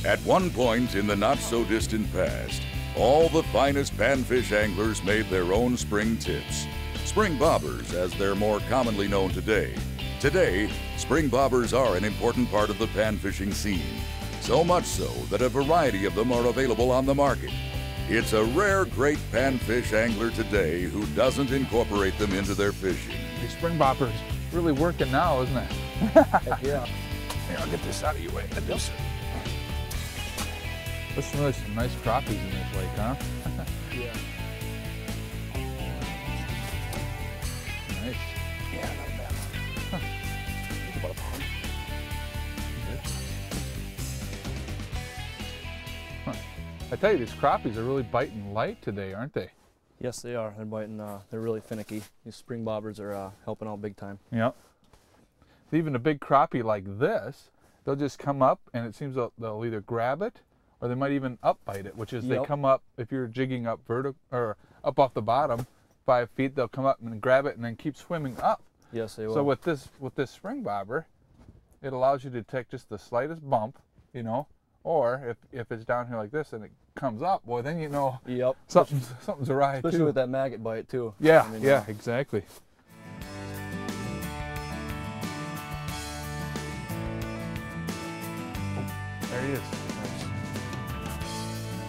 At one point in the not-so-distant past, all the finest panfish anglers made their own spring tips. Spring bobbers, as they're more commonly known today. Today, spring bobbers are an important part of the panfishing scene. So much so that a variety of them are available on the market. It's a rare great panfish angler today who doesn't incorporate them into their fishing. The spring bobber's really working now, isn't it? Heck yeah. Here, I'll get this out of your way. There's really some nice crappies in this lake, huh? Yeah. Nice. Yeah, not a bad one. Huh. It's about a pound. Huh. I tell you, these crappies are really biting light today, aren't they? Yes, they are. They're biting. They're really finicky. These spring bobbers are helping out big time. Yep. Even a big crappie like this, they'll just come up, and it seems they'll either grab it, or they might even up bite it, which is they come up, if you're jigging up vertical or up off the bottom 5 feet, they'll come up and grab it and then keep swimming up. Yes, they will. So with this spring bobber, it allows you to take just the slightest bump, you know, or if it's down here like this and it comes up, boy, then you know something's awry too. Especially with that maggot bite too. Yeah, I mean, yeah, exactly. Oh, there he is.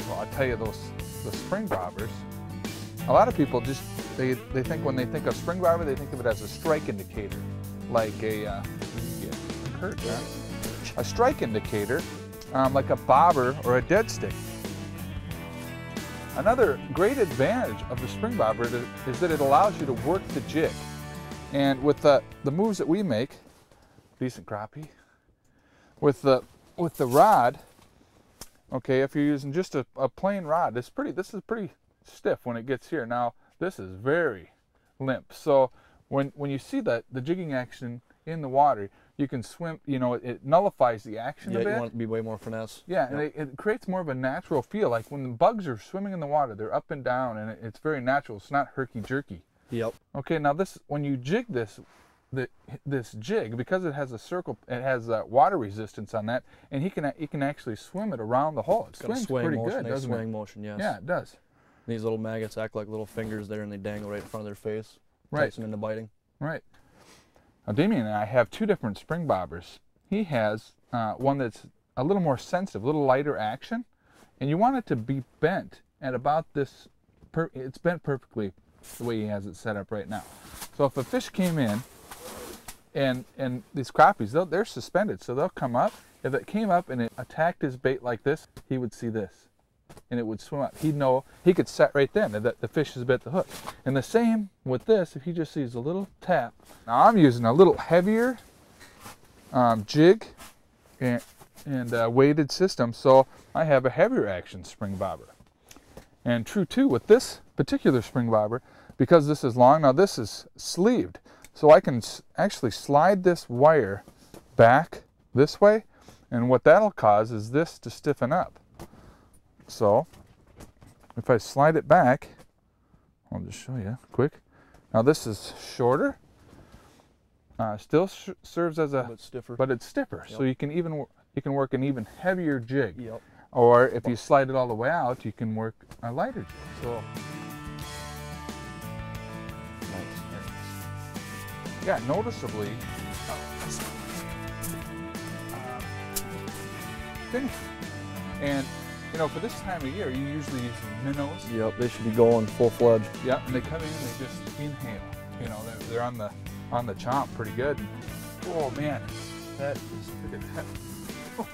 Well, I tell you, the spring bobbers, a lot of people just, they think when they think of spring bobber, they think of it as a strike indicator, like a strike indicator, like a bobber or a dead stick. Another great advantage of the spring bobber is that it allows you to work the jig. And with the moves that we make, decent crappie, with the rod, okay, if you're using just a plain rod, this is pretty stiff when it gets here. Now, this is very limp. So when you see the jigging action in the water, you can swim, you know, it nullifies the action a bit. Yeah, you want it to be way more finesse. Yeah, and it creates more of a natural feel. Like when the bugs are swimming in the water, they're up and down, and it's very natural. It's not herky-jerky. Yep. Okay, now when you jig this jig, because it has a circle, it has water resistance on that, and he can actually swim it around the hole. It swims pretty good, doesn't it? Swaying motion, yes. Yeah, it does. These little maggots act like little fingers there, and they dangle right in front of their face. Right. Takes them into biting. Right. Now, Damien and I have two different spring bobbers. He has one that's a little more sensitive, a little lighter action, and you want it to be bent at about this. It's bent perfectly the way he has it set up right now. So if a fish came in, and these crappies, they're suspended, so they'll come up. If it came up and it attacked his bait like this, he would see this, and it would swim up. He'd know, he could set right then that the fish has bit the hook. And the same with this, if he just sees a little tap. Now I'm using a little heavier jig and weighted system, so I have a heavier action spring bobber. And true too with this particular spring bobber, because this is long, now this is sleeved, so I can actually slide this wire back this way, and what that'll cause is this to stiffen up. So if I slide it back, I'll just show you quick. Now this is shorter, still serves as a, but it's stiffer. Yep. So you can work an even heavier jig. Yep. Or if you slide it all the way out, you can work a lighter jig. So yeah, noticeably thin. And you know, for this time of year, you usually use minnows. Yep, they should be going full-fledged. Yep, and they come in and they just inhale. You know, they're on the chomp pretty good. Oh man, that is, look at that. Oh.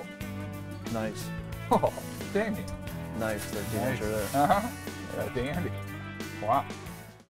Nice. Oh, dandy. Nice, they're teenager there. Uh-huh. Yeah, dandy. Wow.